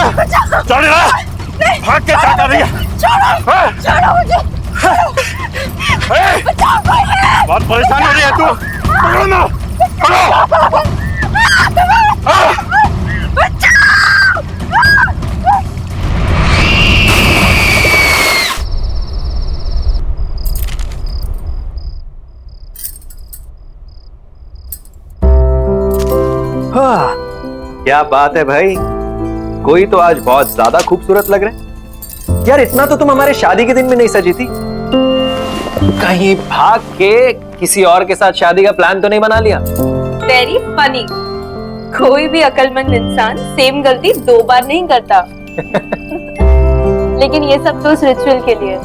छोड़ ना, भाग के क्या कर रही है? छोड़ो मुझे। बहुत परेशान हो रही है तू। पकड़ो ना, पकड़ो। क्या बात है भाई, कोई तो आज बहुत ज्यादा खूबसूरत लग रहे हैं। यार इतना तो तुम हमारे शादी के दिन में नहीं सजी थी। कहीं भाग के किसी और के साथ शादी का प्लान तो नहीं बना लिया? Very funny. कोई भी अक्लमंद इंसान सेम गलती 2 बार नहीं करता। लेकिन ये सब तो उस रिचुअल के लिए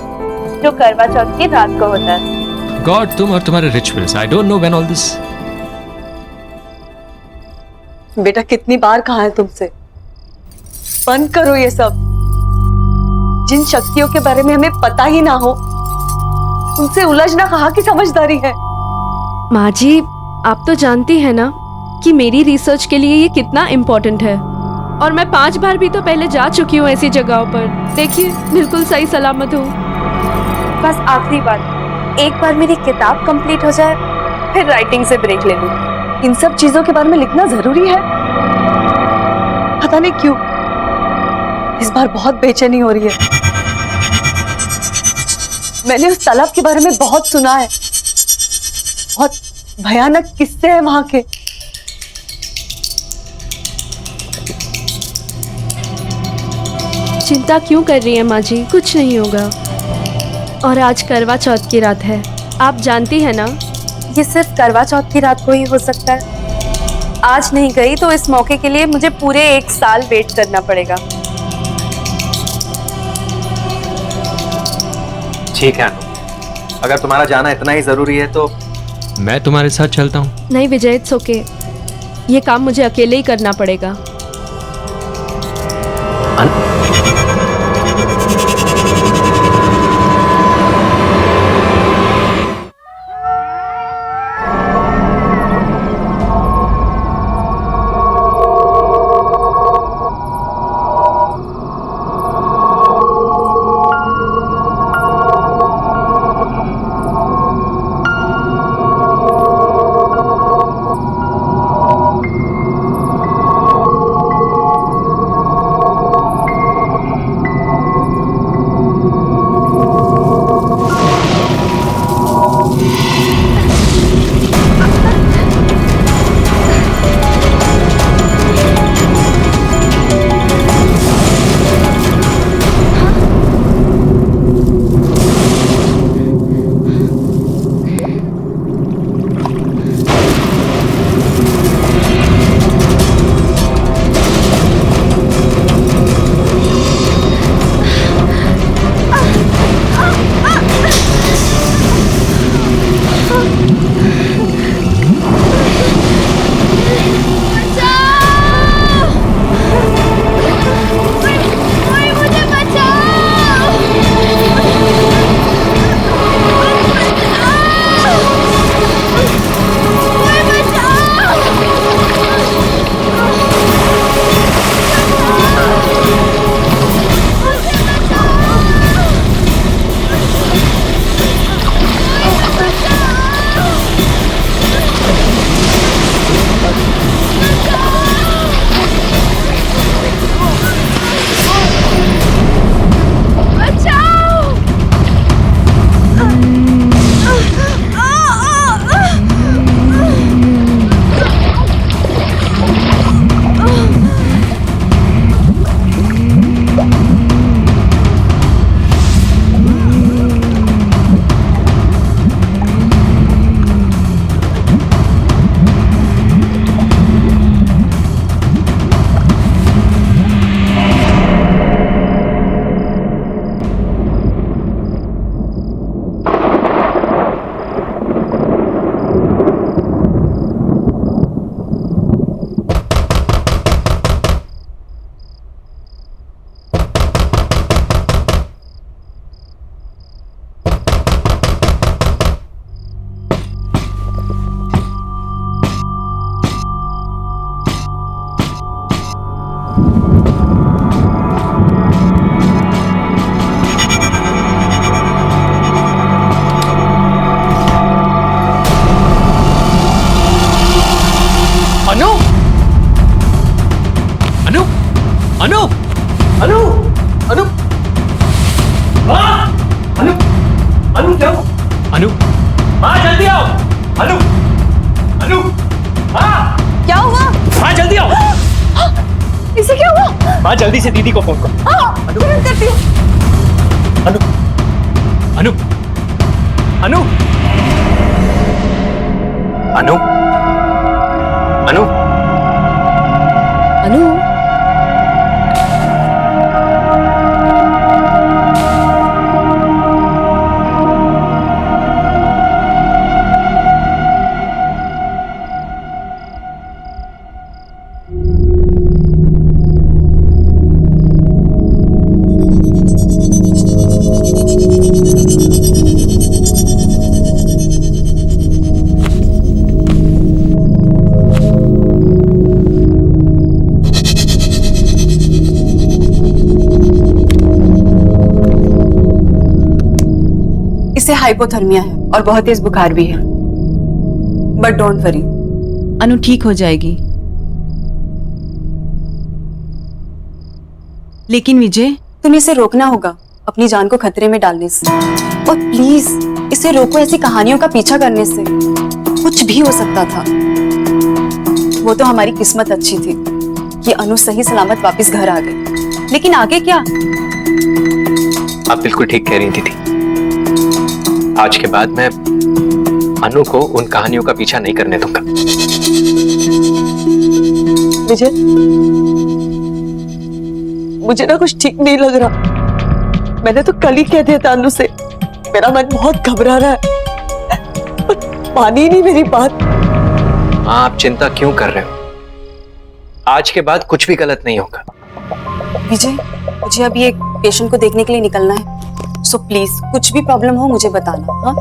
जो करवा चौथ की रात को होता है। गॉड, तुम और तुम्हारे rituals, I don't know when all this. बेटा कितनी बार कहा है तुमसे, बंद करो ये सब। जिन शक्तियों के बारे में हमें पता ही ना हो उनसे उलझना कहाँ की समझदारी है। माँ जी, आप तो जानती हैं ना कि मेरी रिसर्च के लिए ये कितना इम्पोर्टेंट है, और मैं 5 बार भी तो पहले जा चुकी हूँ ऐसी जगहों पर। देखिए, बिल्कुल सही सलामत हूँ। बस आखिरी बार, एक बार मेरी किताब कंप्लीट हो जाए फिर राइटिंग से ब्रेक ले लूँ। इन सब चीजों के बारे में लिखना जरूरी है? पता नहीं क्यों इस बार बहुत बेचैनी हो रही है। मैंने उस तालाब के बारे में बहुत सुना है, बहुत भयानक किस्से हैं वहां के। चिंता क्यों कर रही है माँ जी, कुछ नहीं होगा। और आज करवा चौथ की रात है, आप जानती है ना। ये सिर्फ करवा चौथ की रात को ही हो सकता है। आज नहीं गई तो इस मौके के लिए मुझे पूरे 1 साल वेट करना पड़ेगा। ठीक है, अगर तुम्हारा जाना इतना ही जरूरी है तो मैं तुम्हारे साथ चलता हूँ। नहीं विजय, इट्स ओके, ये काम मुझे अकेले ही करना पड़ेगा। अनु क्या? अनु माँ जल्दी आओ। अनु अनु माँ क्या हुआ? माँ जल्दी आओ। इसे क्या हुआ? माँ जल्दी से दीदी को फोन करो। हाँ, तुरंत करती हूँ। अनु अनु अनु अनु अनु अनु, इसे हाइपोथर्मिया है और बहुत तेज बुखार भी है, बट डोंट वरी, अनु ठीक हो जाएगी। लेकिन विजय, तुम्हें इसे रोकना होगा अपनी जान को खतरे में डालने से, और प्लीज इसे रोको ऐसी कहानियों का पीछा करने से। कुछ भी हो सकता था। वो तो हमारी किस्मत अच्छी थी कि अनु सही सलामत वापस घर आ गई, लेकिन आगे क्या? आप बिल्कुल ठीक कह रही थी। आज के बाद मैं अनु को उन कहानियों का पीछा नहीं करने दूंगा। विजय, मुझे ना कुछ ठीक नहीं लग रहा। मैंने तो कल ही कह दिया था अनु से, मेरा मन बहुत घबरा रहा है, पर मानी ही नहीं मेरी बात। माँ आप चिंता क्यों कर रहे हो? आज के बाद कुछ भी गलत नहीं होगा। विजय, मुझे अभी एक पेशेंट को देखने के लिए निकलना है, सो प्लीज कुछ भी प्रॉब्लम हो मुझे बताना। हाँ,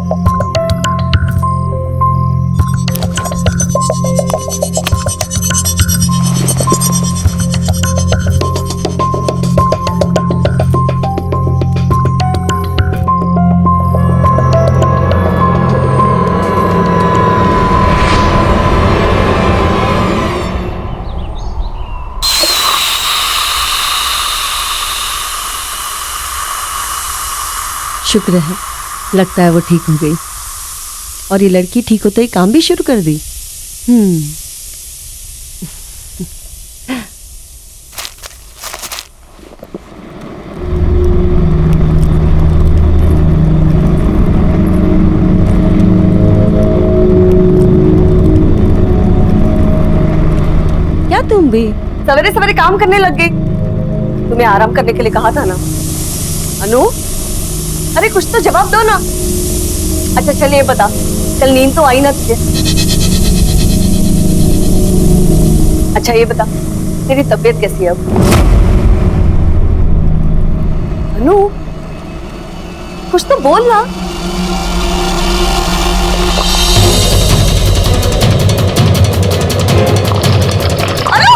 शुक्र है, लगता है वो ठीक हो गई। और ये लड़की ठीक होते ही काम भी शुरू कर दी। क्या तुम भी सवेरे सवेरे काम करने लग गई? तुम्हें आराम करने के लिए कहा था ना। अनु, अरे कुछ तो जवाब दो ना। अच्छा चलिए बता, कल नींद तो आई ना तुझे? अच्छा ये बता, तेरी तबीयत कैसी है अब? अनु, कुछ तो बोल ना। अनु,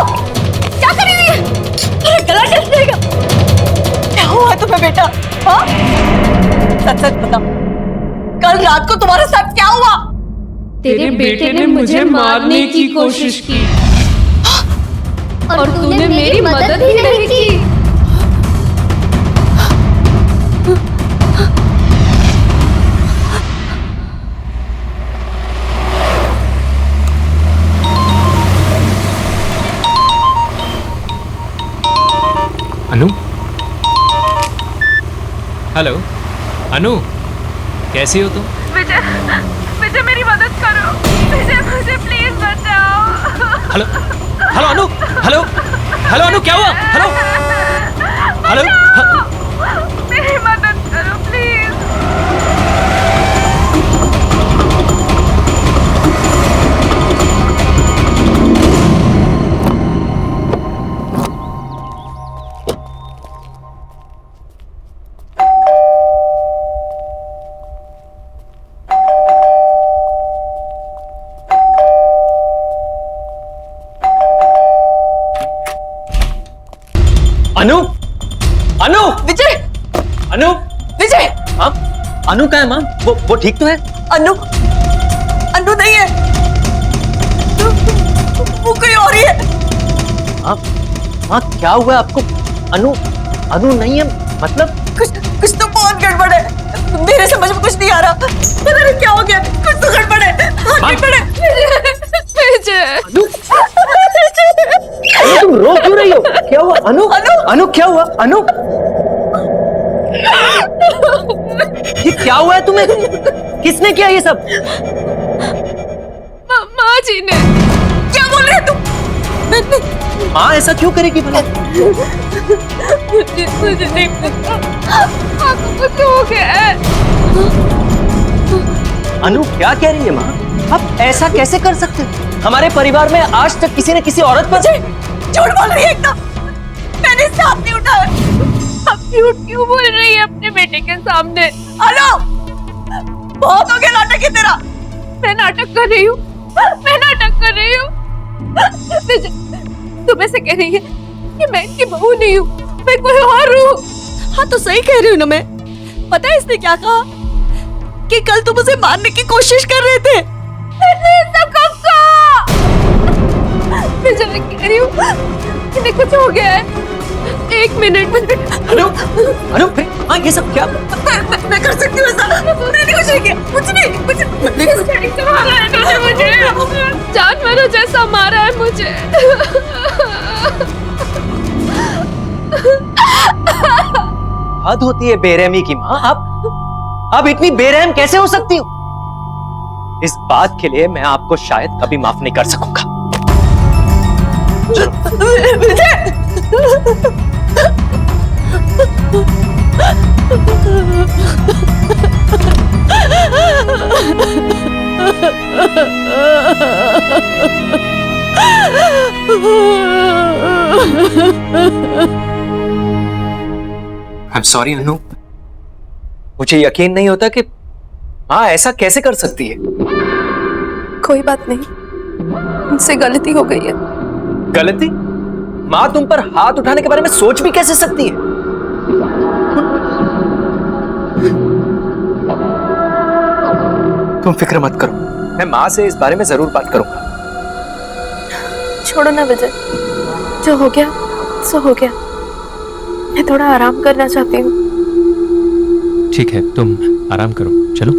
क्या कर रही है? अरे गला कैसे जाएगा? क्या हुआ तुम्हें बेटा? हाँ? सच सच बता, कल रात को तुम्हारे साथ क्या हुआ? तेरे बेटे ने मुझे मारने की कोशिश की और तूने मेरी मदद ही नहीं की। अनु, हेलो अनु, कैसी हो तुम? विजय, विजय मेरी मदद करो। विजय मुझे प्लीज बचाओ। हेलो हेलो अनु, हेलो हेलो अनु, क्या हुआ? हेलो हेलो मेरी मदद करो प्लीज। अनु अनु विजय, अनु विजय, हाँ अनु का है माँ? वो ठीक तो है? अनु, अनु नहीं है, वो कोई और ही है। माँ क्या हुआ आपको? अनु अनु नहीं है मतलब? कुछ तो बहुत गड़बड़ है, मेरे समझ में कुछ नहीं आ आ रहा, पता नहीं क्या हो गया, कुछ तो गड़बड़ है, हाथ नहीं पड़े। विजय, तुम रो क्यों रही हो? क्या हुआ अनु? अनु क्या हुआ अनु? ये क्या हुआ है तुम्हें? किसने किया ये सब? माँ जी ने। क्या बोल रहे तुम? माँ ऐसा क्यों करेगी भला? मुझे नहीं पता, आपको कुछ हो गया है। अनु क्या कह रही है माँ? आप ऐसा कैसे कर सकते हो? हमारे परिवार में आज तक किसी ने किसी औरत पर झूठ बोल रही है एकदम, मैंने इससे हाथ नहीं उठाया। आप झूठ क्यों बोल रही है अपने बेटे के सामने? हेलो, बहुत हो गया नाटक है तेरा। मैं नाटक कर रही हूँ, मैं नाटक कर रही हूँ। विजय, तुम ऐसे कह रही है कि मैं इनकी बहू नहीं हूँ, मैं कोई और हूँ। हाँ तो सही कह रही हूँ ना मैं। पता है इसने क्या कहा? कि कल तुम उसे मारने की कोशिश कर रहे थे। विजय, मैं कह रही हूँ इन्हें कुछ हो गया है। एक मिनट। अनु अनु हाँ ये सब क्या? मैं कर सकती हूँ ऐसा। मैंने कुछ नहीं किया, कुछ नहीं। मारा है इन्होंने मुझे, जानवरों जैसा मारा है मुझे। हद होती है बेरहमी की माँ। आप इतनी बेरहम कैसे हो सकती हो? इस बात के लिए मैं आपको शायद कभी माफ नहीं कर सकूंगा। I'm sorry अनु, मुझे यकीन नहीं होता कि माँ ऐसा कैसे कर सकती है। कोई बात नहीं, मुझसे गलती हो गई है। गलती? माँ तुम पर हाथ उठाने के बारे में सोच भी कैसे सकती है? तुम फिक्र मत करो, मैं माँ से इस बारे में जरूर बात करूंगा। छोड़ो ना विजय, जो हो गया सो हो गया। मैं थोड़ा आराम करना चाहती हूँ। ठीक है, तुम आराम करो, चलो।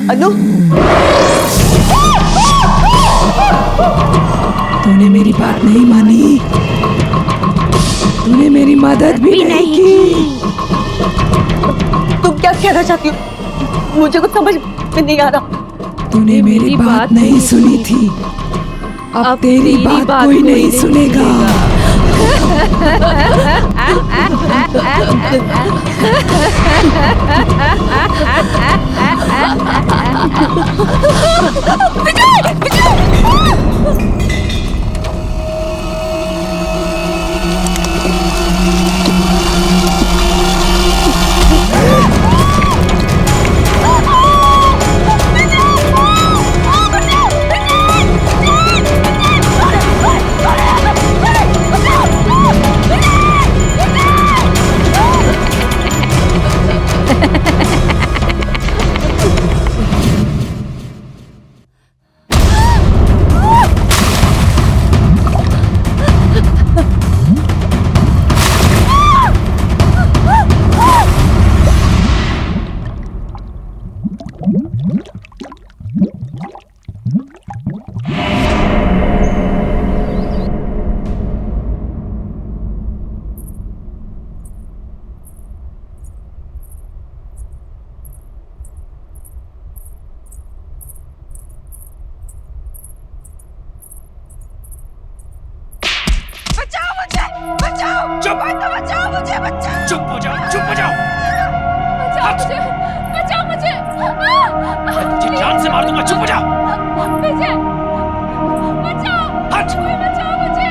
अनु, तूने मेरी बात नहीं मानी, तूने मेरी मदद भी नहीं की। तुम क्या कहना चाहती हो? मुझे कुछ समझ में नहीं आ रहा। तूने मेरी बात नहीं सुनी थी, अब तेरी बात कोई नहीं सुनेगा। चुप बचाओ मुझे, बचाओ। चुप हो जाओ, चुप हो जाओ। बचाओ मुझे। मैं तुझे जान से मार दूंगा। चुप हो जाओ। विजय, बचाओ। हट। कोई बचाओ मुझे।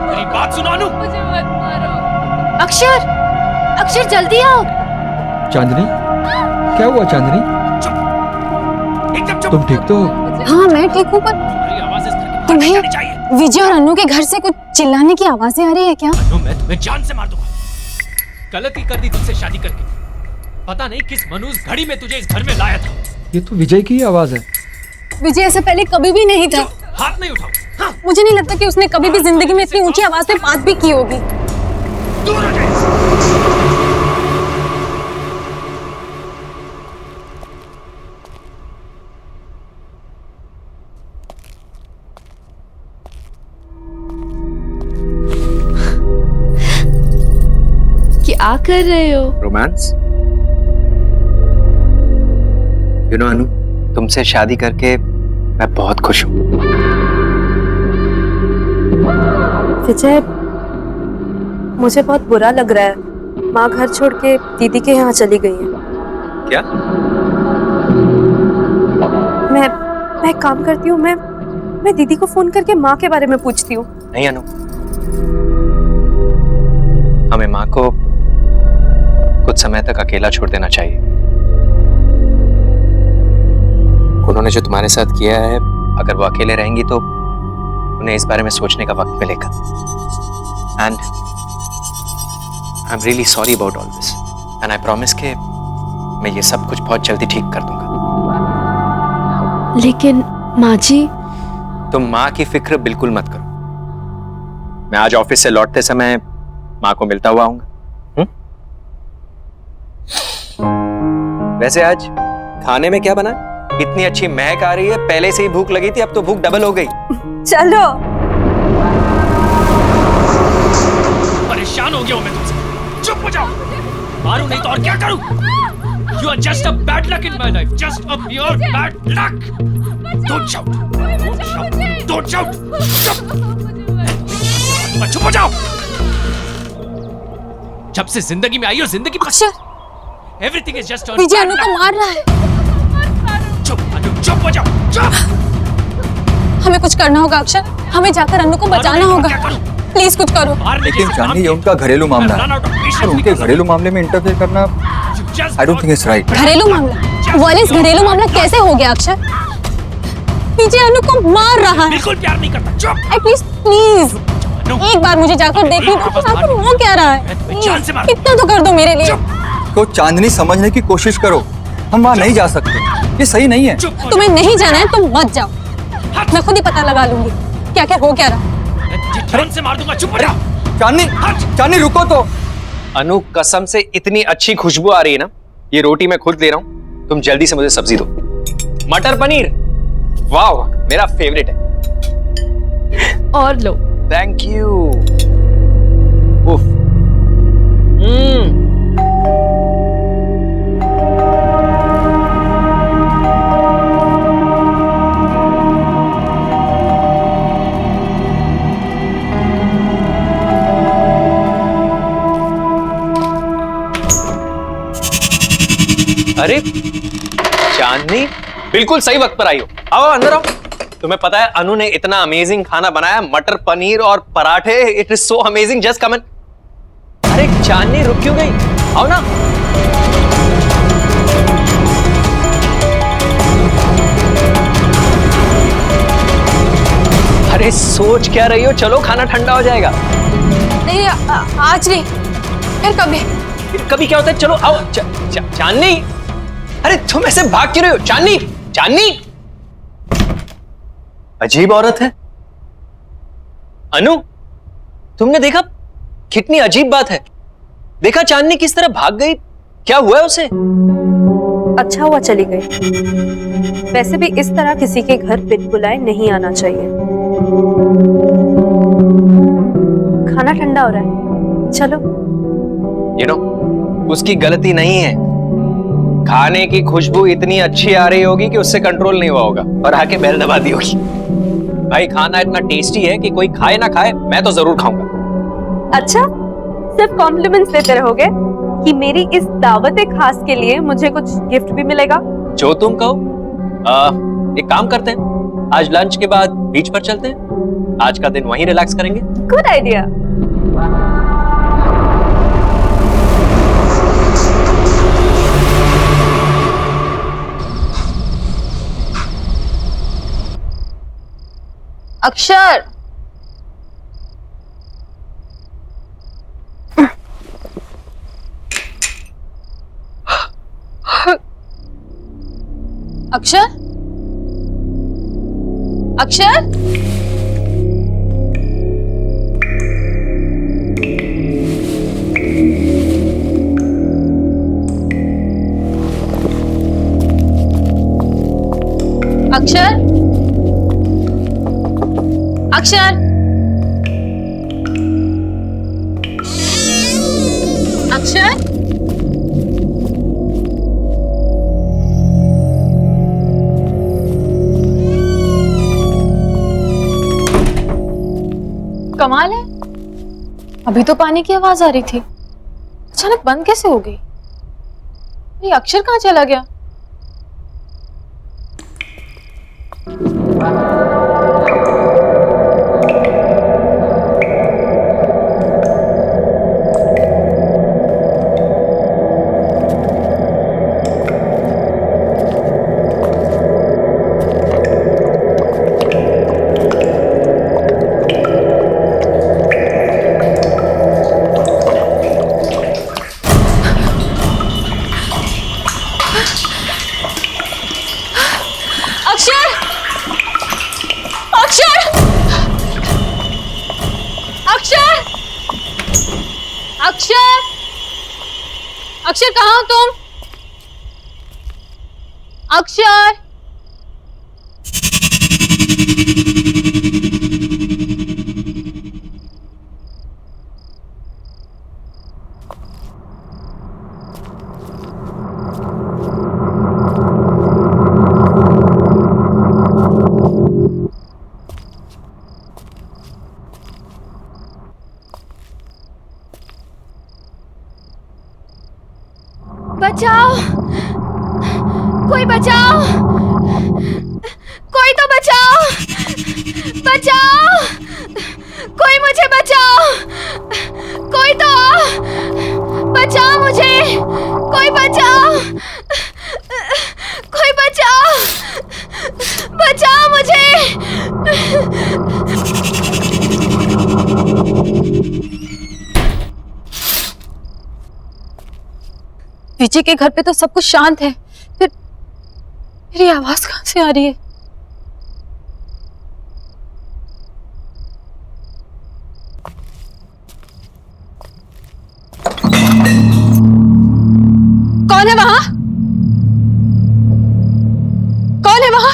मेरी बात सुनो अनु। मुझे मत मारो। अक्षर, अक्षर जल्दी आओ। चांदनी, क्या हुआ चांदनी? चुप, एकदम चुप। तुम ठीक तो? हाँ मैं ठीक हूँ, पर तुम्हारी आवाज़ इस तरह की बाहर तुम्हें नहीं जानी चाहिए। विजय और अनु के घर से कुछ चिल्लाने की आवाजें आ रही है क्या? अनु, मैं तुम्हें जान से मार दूंगा। गलती कर दी तुमसे शादी करके। पता नहीं किस मनूस घड़ी में तुझे इस घर में लाया था। ये तो विजय की ही आवाज है। विजय ऐसा पहले कभी भी नहीं था। हाथ नहीं उठाओ। हाँ, मुझे नहीं लगता कि उसने कभी भी जिंदगी में इतनी ऊंची आवाज में बात भी की होगी। दूर हो जाए। क्या कर रहे हो? रोमांस। यू नो अनु, तुमसे शादी करके मैं बहुत खुश हूँ। विजय, मुझे बहुत बुरा लग रहा है। माँ घर छोड़ के दीदी के यहाँ चली गई है। क्या? मैं एक काम करती हूँ, मैं दीदी को फोन करके माँ के बारे में पूछती हूँ। नहीं अनु, हमें माँ को कुछ समय तक अकेला छोड़ देना चाहिए। उन्होंने जो तुम्हारे साथ किया है, अगर वो अकेले रहेंगी तो उन्हें इस बारे में सोचने का वक्त मिलेगा। And I am really sorry about all this, and I promise के मैं ये सब कुछ बहुत जल्दी ठीक कर दूंगा। लेकिन माँ जी, तुम माँ की फिक्र बिल्कुल मत करो। मैं आज ऑफिस से लौटते समय माँ को मिलता हुआ आऊंगा। वैसे आज खाने में क्या बना? इतनी अच्छी महक आ रही है, पहले से ही भूख लगी थी, अब तो भूख डबल हो गई। चलो। परेशान हो गया हूं मैं तुमसे। चुप हो जाओ। मारूं नहीं तो और क्या करूं? You are just a bad luck in my life. Just a pure bad luck. Don't shout. Don't shout. Don't shout. चुप हो जाओ। जब से जिंदगी में आई हो, जिंदगी अक्षर, everything is just विजय अनु को मार रहा है। चुप अनु, चुप हो जाओ। चुप। हमें कुछ करना होगा अक्षर, हमें जाकर अनु को बचाना होगा। प्लीज कुछ करो। लेकिन चांदनी, ये उनका घरेलू मामला है और उनके घरेलू मामले में इंटरफेयर करना I don't think it's right. घरेलू मामला? वालिस, घरेलू मामला कैसे हो गया अक्षर? विजय अनु को मार रहा है। बिल्कुल प्यार नहीं करता। चुप। एटलीस्ट प्लीज एक बार मुझे जाकर देखने दो कि आखिर वो क्या रहा है। इतना तो कर दो मेरे लिए। तो चांदनी, समझने की कोशिश करो, हम वहाँ नहीं जा सकते, ये सही नहीं है। तुम्हें नहीं जाना है, तुम मत जाओ। मैं खुद ही पता लगा लूंगी क्या क्या हो क्या रहा। जान से मार दूंगा। चुप हो जाओ। चांदनी, चांदनी रुको तो। अनु, कसम से इतनी अच्छी खुशबू आ रही है ना, ये रोटी मैं खुद दे रहा हूँ, तुम जल्दी से मुझे सब्जी दो। मटर पनीर, वाह मेरा फेवरेट है। और लो। Thank you. उफ। अरे चांदनी, बिल्कुल सही वक्त पर आई हो। आओ अंदर आओ। तुम्हें पता है अनु ने इतना अमेजिंग खाना बनाया, मटर पनीर और पराठे। It is so amazing, just come in. अरे चांदनी रुक क्यों गई? आओ ना। अरे सोच क्या रही हो? चलो खाना ठंडा हो जाएगा। नहीं आज नहीं, फिर कभी। फिर कभी क्या होता है? चलो आओ। चांदनी, अरे तुम ऐसे भाग क्यों रहे हो? चांदनी, चांदनी, अजीब औरत है। अनु, तुमने देखा? कितनी अजीब बात है। देखा चांदनी किस तरह भाग गई? क्या हुआ है उसे? अच्छा हुआ चली गई। वैसे भी इस तरह किसी के घर बिन बुलाए नहीं आना चाहिए। खाना ठंडा हो रहा है, चलो। उसकी गलती नहीं है। खाने की खुशबू इतनी अच्छी आ रही होगी कि उससे कंट्रोल नहीं हुआ होगा और आके बेल दबा दी होगी। भाई खाना इतना टेस्टी है कि कोई खाए ना खाए, मैं तो जरूर खाऊंगा। अच्छा, सिर्फ कॉम्प्लीमेंट्स देते रहोगे कि मेरी इस दावत खास के लिए मुझे कुछ गिफ्ट भी मिलेगा? जो तुम कहो। एक काम करते हैं, आज लंच के बाद बीच पर चलते हैं। आज का दिन वहीं रिलैक्स करेंगे। Good idea. अक्षर, अक्षर, अक्षर, अक्षर, अक्षर, अक्षर, कमाल है, अभी तो पानी की आवाज आ रही थी, अचानक बंद कैसे हो गई? ये अक्षर कहाँ चला गया? अक्षर, अक्षर कहाँ हो तुम? अक्षर, बचाओ, कोई बचाओ, कोई तो बचाओ, बचाओ, कोई मुझे बचाओ, कोई तो बचाओ मुझे, कोई बचाओ, कोई बचाओ, बचाओ मुझे। विजय के घर पे तो सब कुछ शांत है, फिर मेरी आवाज कहां से आ रही है? कौन है वहां? कौन वहां?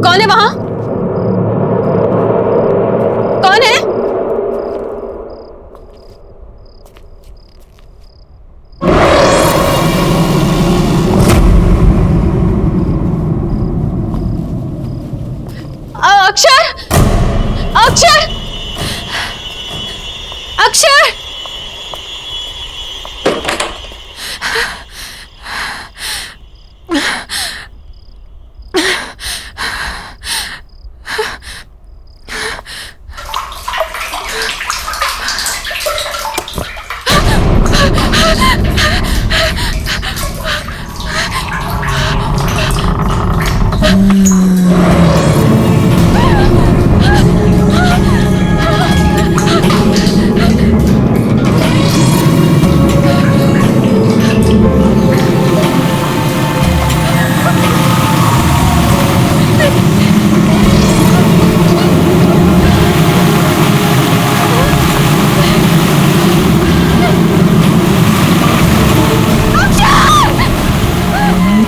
कौन है वहां? कौन है? अक्षर! अक्षर! अक्षर!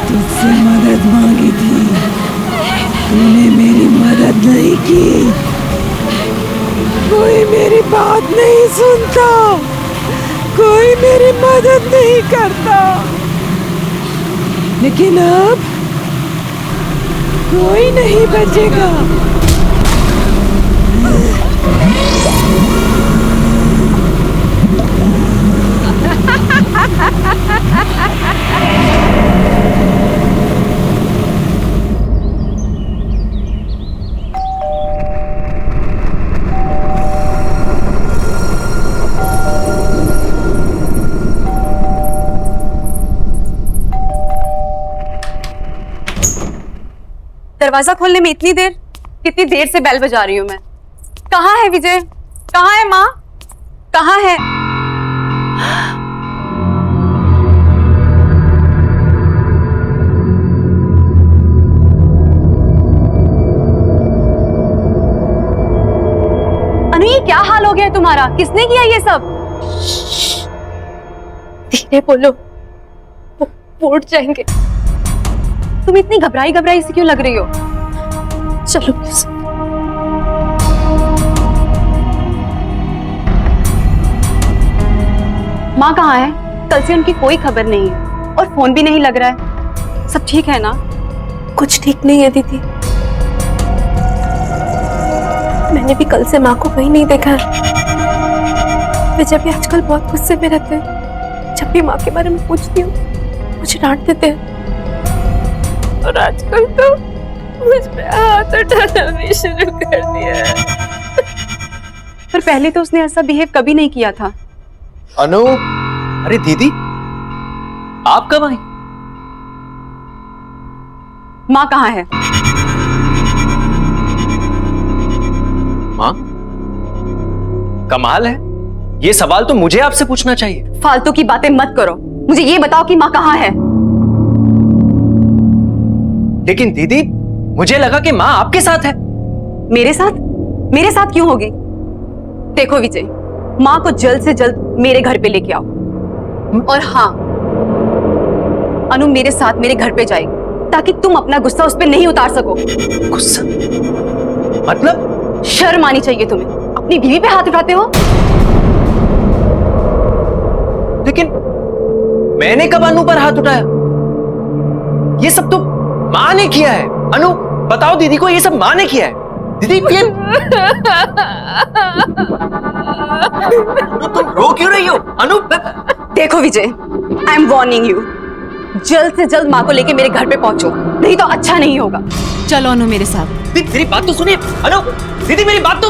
तुझसे मदद मांगी थी, तूने मेरी मदद नहीं की। कोई मेरी बात नहीं सुनता, कोई मेरी मदद नहीं करता, लेकिन अब कोई नहीं बचेगा। दरवाजा खोलने में इतनी देर? कितनी देर से बेल बजा रही हूँ मैं। कहाँ है विजय? कहाँ है माँ? कहाँ है? अनु, ये क्या हाल हो गया है तुम्हारा? किसने किया ये सब? धीरे बोलो, वो उठ जाएंगे। तुम इतनी घबराई घबराई सी क्यों लग रही हो? चलो प्लीज। माँ कहाँ है? कल से उनकी कोई खबर नहीं है और फोन भी नहीं लग रहा है। सब ठीक है ना? कुछ ठीक नहीं है दीदी। मैंने भी कल से माँ को कहीं नहीं देखा है। विजय भी आजकल बहुत गुस्से में रहते हैं। जब भी माँ के बारे में पूछती हूँ मुझे डांट देते हैं, और आजकल तो मुझ पे हाथ उठाना भी शुरू कर दिया है। पर पहले तो उसने ऐसा बिहेव कभी नहीं किया था। अनु, अरे दीदी, आप कब आई? माँ कहाँ है? माँ? कमाल है, ये सवाल तो मुझे आपसे पूछना चाहिए। फालतू की बातें मत करो, मुझे ये बताओ कि माँ कहाँ है? लेकिन दीदी, मुझे लगा कि माँ आपके साथ है। मेरे साथ? मेरे साथ क्यों होगी? देखो विजय, माँ को जल्द से जल्द मेरे घर पे लेके आओ। और हाँ, अनु मेरे साथ मेरे घर पे जाएगी ताकि तुम अपना गुस्सा उस पे नहीं उतार सको। गुस्सा? मतलब? शर्म आनी चाहिए तुम्हें, अपनी बीवी पे हाथ उठाते हो। लेकिन मैंने कब अनु पर हाथ उठाया? ये सब तो माँ ने किया है। अनु, बताओ दीदी को, ये सब माँ ने किया है। दीदी ये तुम रो क्यों रही हो? अनु, देखो विजय, आई एम वार्निंग यू, जल्द से जल्द माँ को लेके मेरे घर पे पहुंचो, नहीं तो अच्छा नहीं होगा। चलो अनु मेरे साथ। दीदी मेरी बात तो सुनिए। अनु, दीदी मेरी बात तो।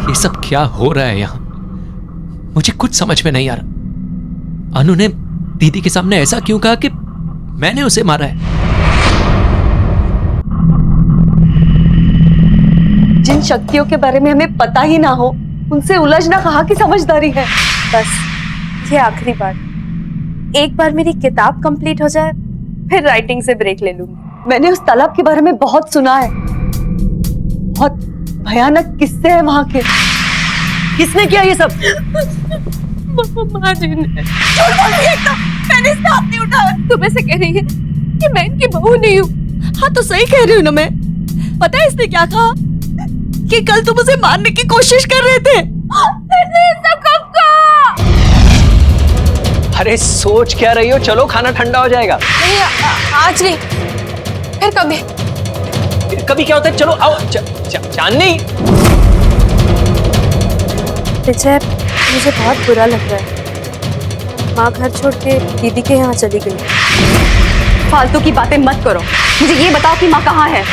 ये सब क्या हो रहा है यहाँ? मुझे कुछ समझ में नहीं आ रहा। अनु ने दीदी के सामने ऐसा क्यों कहा कि मैंने उसे मारा है? जिन शक्तियों के बारे में हमें पता ही ना हो, उनसे उलझना कहाँ की समझदारी है। बस ये आखिरी बार, एक बार मेरी किताब कंप्लीट हो जाए फिर राइटिंग से ब्रेक ले लूंगी। मैंने उस तालाब के बारे में बहुत सुना है, बहुत भयानक किस्से हैं वहां के। किसने किया ये सब? माँ जी ने। मैंने इसका हाथ नहीं उठाया। तुम ऐसे कह रही है कि मैं इनकी बहू नहीं हूँ? हाँ तो सही कह रही हूँ ना मैं। पता है इसने क्या कहा? कि कल तुम उसे मारने की कोशिश कर रहे थे। सब कब का? अरे सोच क्या रही हो? चलो खाना ठंडा हो जाएगा। नहीं आज नहीं, फिर कभी। फिर कभी क्या होता है? चलो आओ। चांदनी, विजय, मुझे बहुत बुरा लग रहा है। माँ घर छोड़ के दीदी के यहाँ चली गई। फालतू की बातें मत करो। मुझे ये बताओ कि माँ कहाँ है?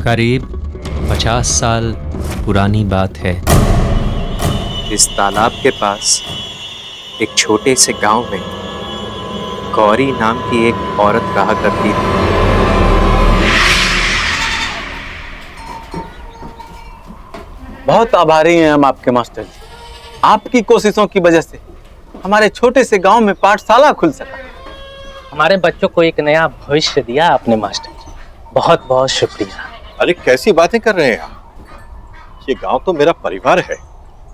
करीब 50 साल पुरानी बात है। इस तालाब के पास एक छोटे से गांव में गौरी नाम की एक औरत रहा करती थी। बहुत आभारी हैं हम आपके मास्टर जी। आपकी कोशिशों की वजह से हमारे छोटे से गांव में पाठशाला खुल सका। हमारे बच्चों को एक नया भविष्य दिया आपने मास्टर जी, बहुत बहुत शुक्रिया। अरे कैसी बातें कर रहे हैं आप? ये गांव तो मेरा परिवार है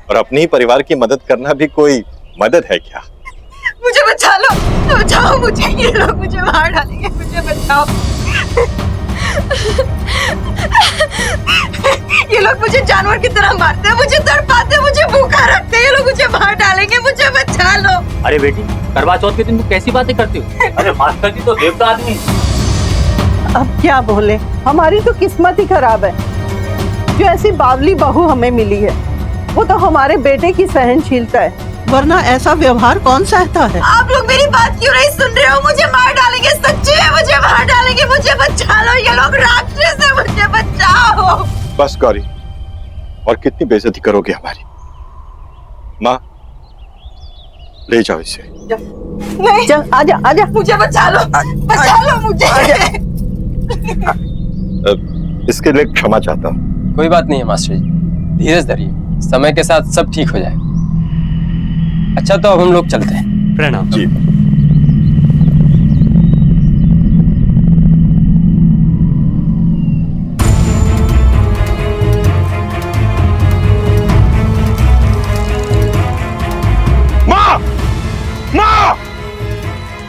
और अपने ही परिवार की मदद करना भी कोई मदद है क्या? मुझे बचा लो, बचाओ मुझे। ये लोग मुझे मार डालेंगे, मुझे बचाओ। ये लोग मुझे जानवर की तरह मारते हैं, मुझे तड़पाते हैं, मुझे भूखा रखते हैं। ये लोग मुझे मार डालेंगे, मुझे बचा लो। अरे बेटी, करवा चौथ के दिन तुम कैसी बातें करती हो? अरे मास्टर जी तो देवता आदमी है। अब क्या बोले, हमारी तो किस्मत ही खराब है जो ऐसी बावली बहू हमें मिली है। वो तो हमारे बेटे की सहनशीलता है, वरना ऐसा व्यवहार कौन सहता है। आप लोग मेरी बात क्यों नहीं सुन रहे हो? मुझे मार डालेंगे, सच्ची है, मुझे मार डालेंगे, मुझे बचा लो। ये लोग राक्षस है, मुझे बचाओ। बस गौरी, और कितनी बेइज्जती करोगे हमारी? माँ, ले जाओ इसे। नहीं, चल आजा आजा, मुझे बचा लो मुझे। इसके लिए क्षमा चाहता हूँ। कोई बात नहीं है मास्टर जी, धीरज धरिए, समय के साथ सब ठीक हो जाएगा। अच्छा तो अब हम लोग चलते हैं। प्रणाम जी। माँ, माँ,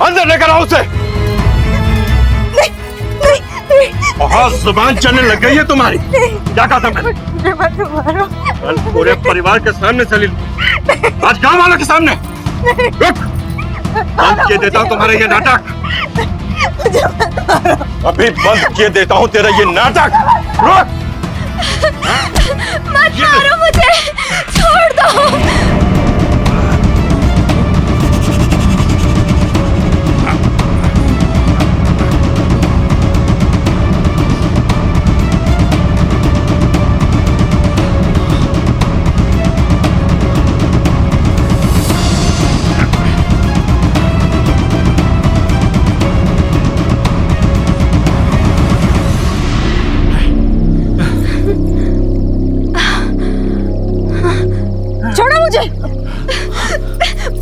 अंदर लेकर आओ उसे। बहुत जुबान चलने लग गई है तुम्हारी। क्या कहा था मैंने? कल पूरे परिवार के सामने चली, आज गांव वालों के सामने। रुक, बंद किए देता हूँ तुम्हारा ये नाटक। अभी बंद किए देता हूँ तेरा ये नाटक। रुक, मत मारो मुझे, छोड़ दो।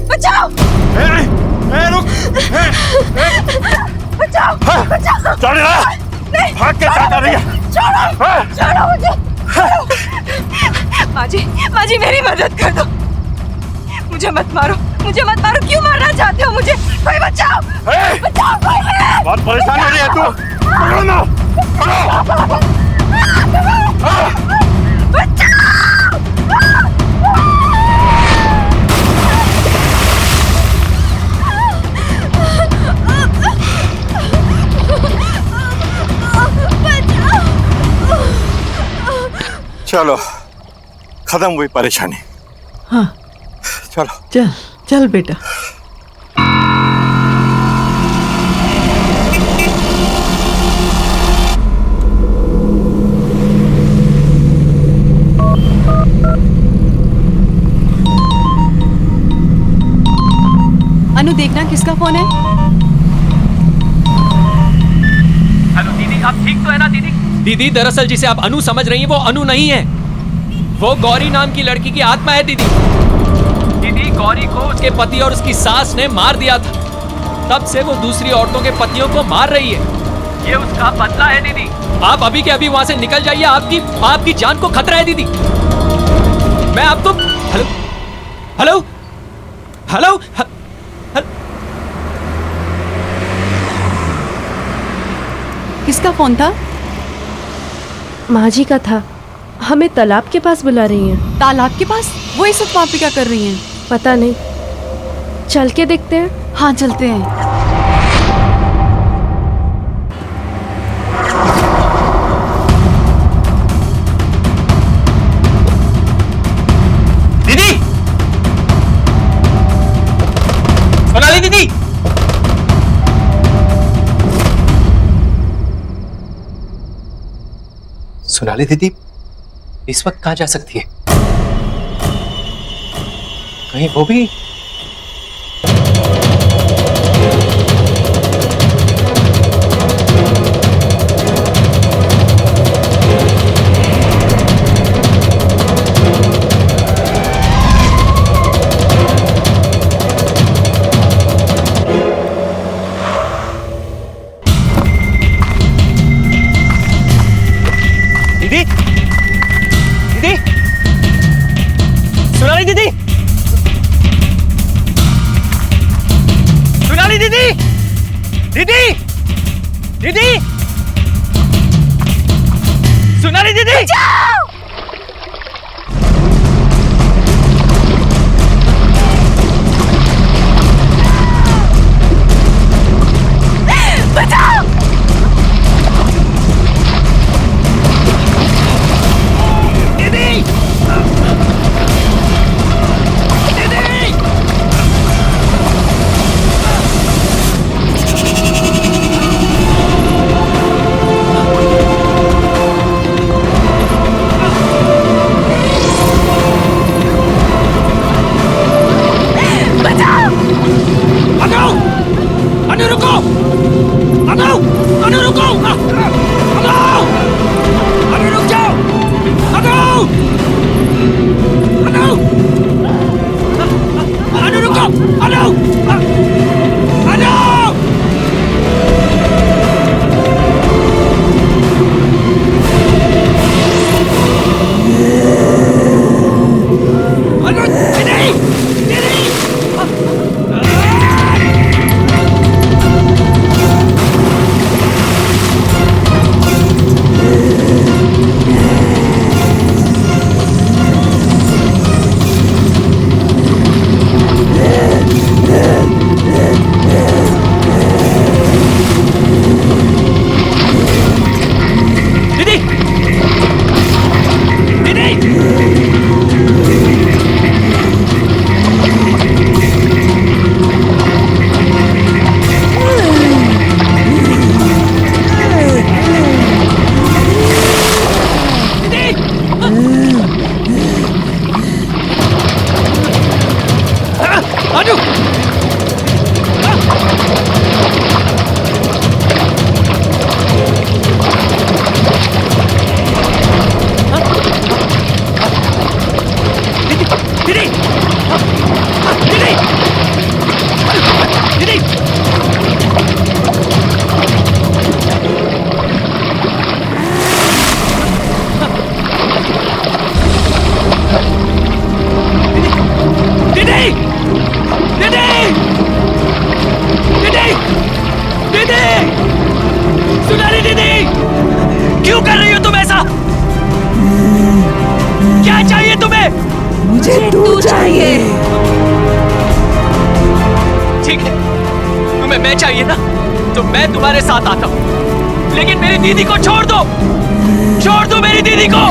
बचाओ। रुक, बचाओ, बचाओ। भाग के क्या कर रही है? छोड़ो मुझे। माँ जी मेरी मदद कर दो। मुझे मत मारो, क्यों मारना चाहते हो मुझे? कोई बचाओ, बचाओ कोई है। बहुत परेशान हो रही है तू। पकड़ो ना, चलो खत्म हुई परेशानी। हाँ चलो चल चल बेटा। अनु देखना किसका फोन है। हेलो दीदी, आप ठीक तो है ना दीदी? दीदी दरअसल जिसे आप अनु समझ रही हैं वो अनु नहीं है, वो गौरी नाम की लड़की की आत्मा है दीदी। दीदी गौरी को उसके पति और उसकी सास ने मार दिया था, तब से वो दूसरी औरतों के पतियों को मार रही है। ये उसका बदला है दीदी। आप अभी के अभी वहां से निकल जाइए, आपकी जान को खतरा है दीदी। मैं आपको हेलो हेलो हेलो किसका फोन था? माँ जी का था। हमें तालाब के पास बुला रही हैं। तालाब के पास? वो इस वक्त वहाँ पे क्या कर रही हैं? पता नहीं, चल के देखते हैं। हाँ चलते हैं। दीदी, सोनाली दीदी, सोनाली दीदी इस वक्त कहाँ जा सकती है? कहीं वो भी दीदी, दीदी, सोनाली दीदी, सोनाली दीदी, दीदी, दीदी, सोनाली दीदी, बचाओ। मुझे तू चाहिए। ठीक है, तुम्हें मैं चाहिए ना, तो मैं तुम्हारे साथ आता हूँ, लेकिन मेरी दीदी को छोड़ दो, छोड़ दो मेरी दीदी को।